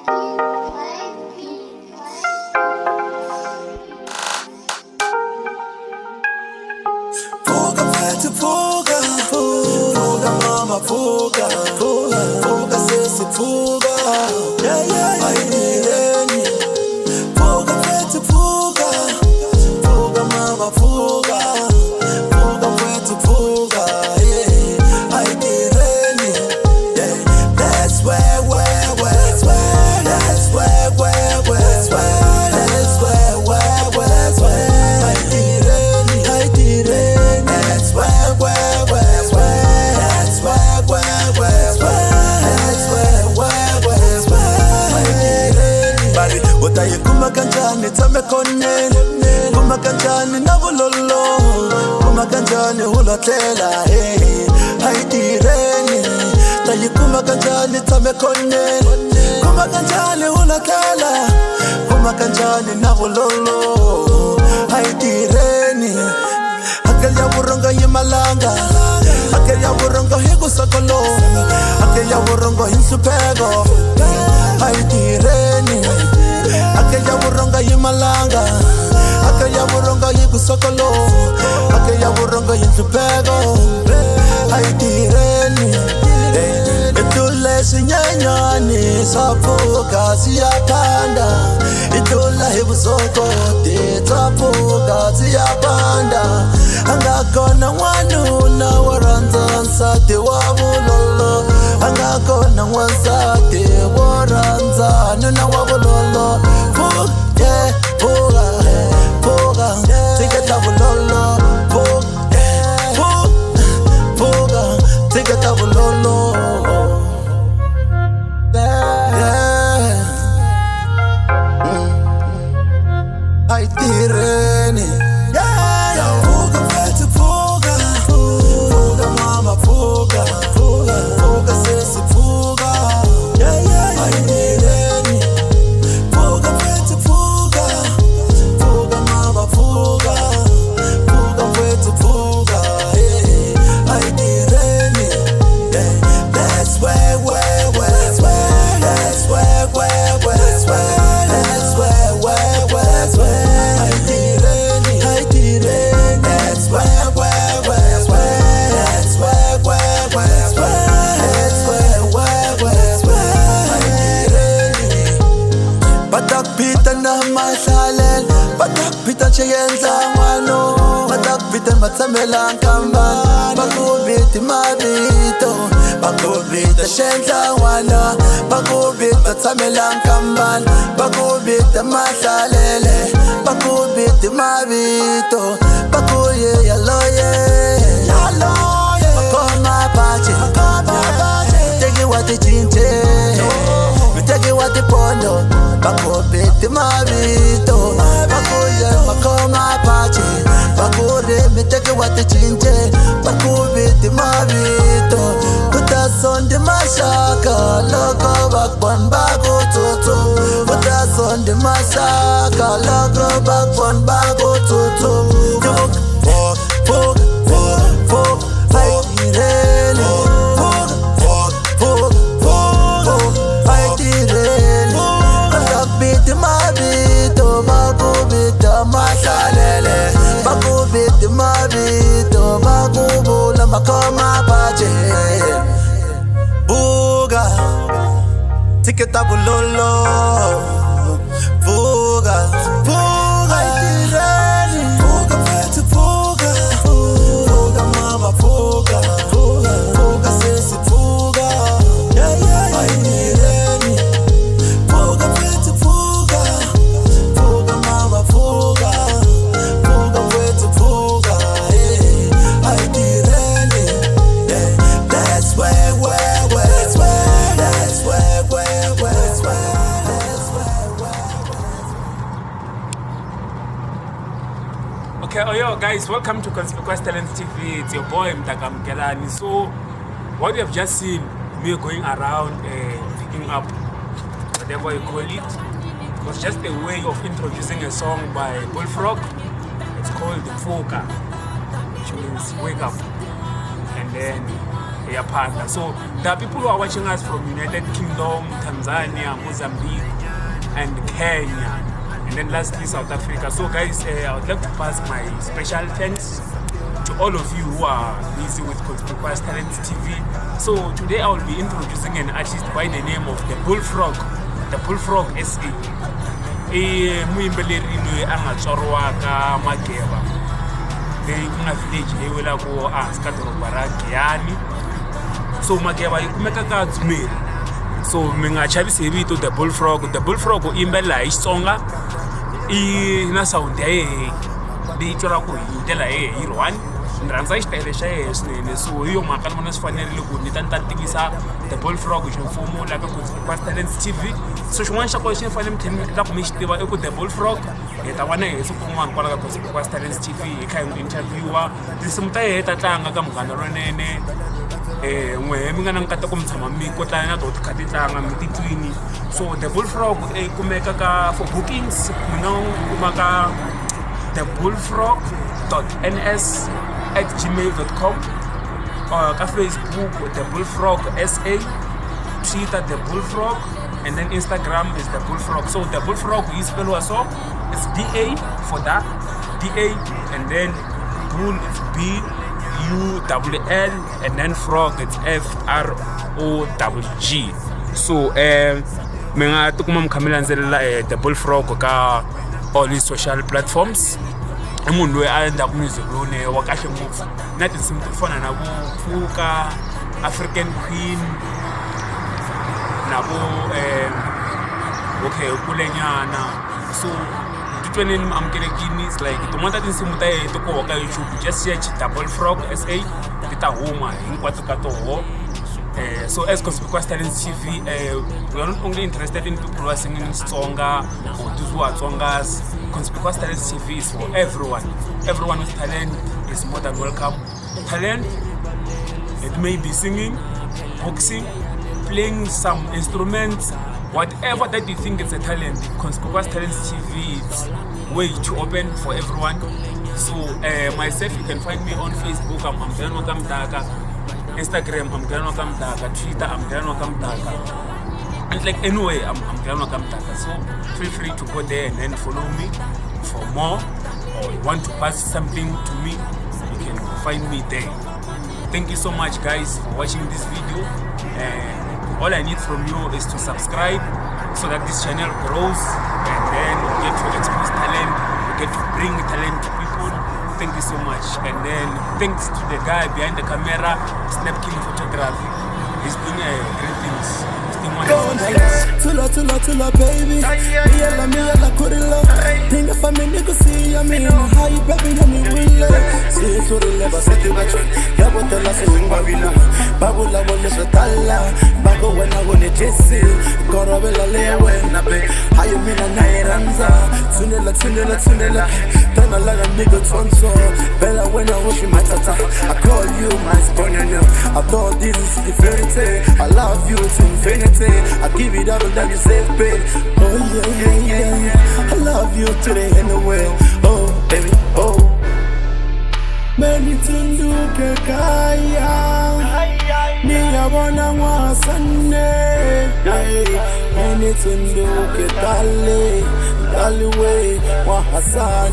Fuga mfethu fuga, fuga mama fuga, fuga sisi fuga, ayidileni. Fuga mfethu fuga, fuga mama fuga, fuga mfethu fuga, ayidileni. That's where, that's where, that's where, that's where, ayidileni, ayidileni. That's where, that's where, bari utaye kuma kanjani tame konene, kuma kanjani nabulolo, kuma kanjani hulotlela, ayidileni. Taye kuma kanjani tame konene, kuma kanjani hulotlela, kuma kanjani nabulolo, ayidileni. Akeya burongo yimalanga, akeya burongo hikusokolo, akeya burongo hinsupego, ayidileni. Akeya burongo yimalanga, akeya burongo hikusokolo, akeya burongo hinsupego, ayidileni. Itula sinyanyani sapuka siyapanda, itula hibusoko sapuka siyapanda. Angakona wanuna waranza nsate wabulolo, angakona wansate waranza nuna wabulolo. Fuga, fuga, fuga, tigeta bulolo. Fuga, fuga, tigeta bulolo. Ayidileni. Fuga mfethu fuga, fuga mama fuga, fuga sisi fuga, ayidileni. Fuga mfethu fuga, fuga mama fuga, fuga mfethu fuga, ayidileni. That's where, that's where, that's where, that's where, ayidileni, ayidileni. That's where, that's where, ayidileni. Batak pita na masalel, batak pita cheyenza wano, batak pita matsamela kamban, bakubiti mabito, bakubita shenza wana, bakubita tsamela kamban, bakubita masalele, bakubiti mabito, bakuye yaloye, bakoma pache, tegi wati chinche, mitegi wati pondo, bakubiti mabito, bakuye bakoma pache, bakure mitegi wati chinche, bakubiti mabito. Utasondi mashaka, logo bakbon bagututu. Utasondi mashaka, logo bakbon bagututu. Fuga, fuga, fuga, fuga, ayidileni. Fuga, fuga, fuga, fuga, ayidileni. Bakubiti mabito, bakubita masalele, bakubiti mabito, bakubula makoma pache. Fuga, tiketa bulolo. Fuga, fuga, ayidileni. Fuga mfethu fuga, fuga mama fuga, fuga sisi fuga, ayidileni. Fuga mfethu fuga, fuga mama fuga, fuga mfethu fuga, ayidileni. That's where, that's where, that's where, that's where. Okay, oh yo guys, welcome to Conspicuous Talents TV. It's your boy Mtakam Kelani. So what you have just seen, me going around picking up whatever you call it, was just a way of introducing a song by Bull Frog. It's called Fuga, which means wake up. And then Panda. So there are people who are watching us from United Kingdom, Tanzania, Mozambique, and Kenya, and then lastly South Africa. So guys, I would like to pass my special thanks to all of you who are busy with Conspicuous Talent TV. So today I will be introducing an artist by the name of the BULL FROGG SA. Muimbeleri loyi a nga tswariwa ka Mageba leyi ku nga village leyi welaka ehansi ka doroba ra Giyani. So Mageba yi kumeka ka Dzumeri. So mi nga chavisi hi vito the BULL FROGG. The BULL FROGG u yimbelela hi Xitsonga, i na sound ya yehe leyi twalaka hi ndlela yehe yi ri one. Ni rhandza xitayile xa yehe swinene, so hi yo mhaka ni vona swi fanerile ku ni ta tivisa the BULL FROGG ximfumo laha ka Conspicuous Talent TV. So xin'wana xa kona xi fanele mi tlhela mi loko mi xi tiva i ku the BULL FROGG hi ta va na yehe siku rin'wana kwala ka Conspicuous Talent TV hi kha hi n'wi interviewa. Tinsimu ta yehe ta tlanga ka Munghana Lonene. N'wehe mi nga na nkateko mi tshama mi kotlana na toho ti kha ti tlanga mi ti twini. So the BULL FROGG yi kumeka ka for bookings mi nga kuma ka thebullfrog.ns@gmail.com, ka Facebook the BULL FROGG SA, Twitter the BULL FROGG, and then Instagram is the BULL FROGG. So the BULL FROGG is spelled so it's DA for that, DA, and then bull is BULL, and then frog it's FROGG. So mi nga tikuma mi kha mi landzelela the BULL FROGG ka all these social platforms. I munhu loyi a endlaka music lowunene wa kahle ngopfu na tinsimu to fana na vo Pfuka, African Queen, na vo okay Kulenyana. So titweni ni amukelekini, it's like tin'wana ta tinsimu ta yehe to koho ka YouTube, just search the BULL FROGG SA ti ta huma hinkwato ka toho. So as Conspicuous Talent TV, we are not only interested in people who are singing Tsonga or those who are Tsongas. Conspicuous Talent TV is for everyone. Everyone with talent is more than welcome. Talent, it may be singing, boxing, playing some instruments, whatever that you think is a talent. Conspicuous Talent TV is way too open for everyone. So myself, you can find me on Facebook, I'm Mgana Kamdaka. Instagram, I'm Mgana Kamdaka. Twitter, I'm Mgana Kamdaka. And like anyway, I'm Mgana Kamdaka. So feel free to go there and then follow me for more. Or you want to pass something to me, you can find me there. Thank you so much guys for watching this video. And all I need from you is to subscribe so that this channel grows, and then we get to expose talent, we get to bring talent to people. Thank you so much. And then thanks to the guy behind the camera, Snap King Photography. He's doing great things. He's doing wonderful things. Tula baby, miyala kurilo. Tinga family ko siya mi hi baby na mi willa. Si turile basati bacho, ya botela se wingwabina. Babula wole sotala, bago wena wole jesi. Korobela lewe na be, hayo mina na iranza. Tunela. Tana laga nigga tonso. Bella when I wish you my tata. I call you my sponsor. I thought this is the fairy tale. I love you to infinity. I give it all that you safe, babe. Oh yeah. I love you today anyway. Oh baby, oh. Many tundu ke kaya, niya wana wasane. Many tundu ke dali we wa hasan.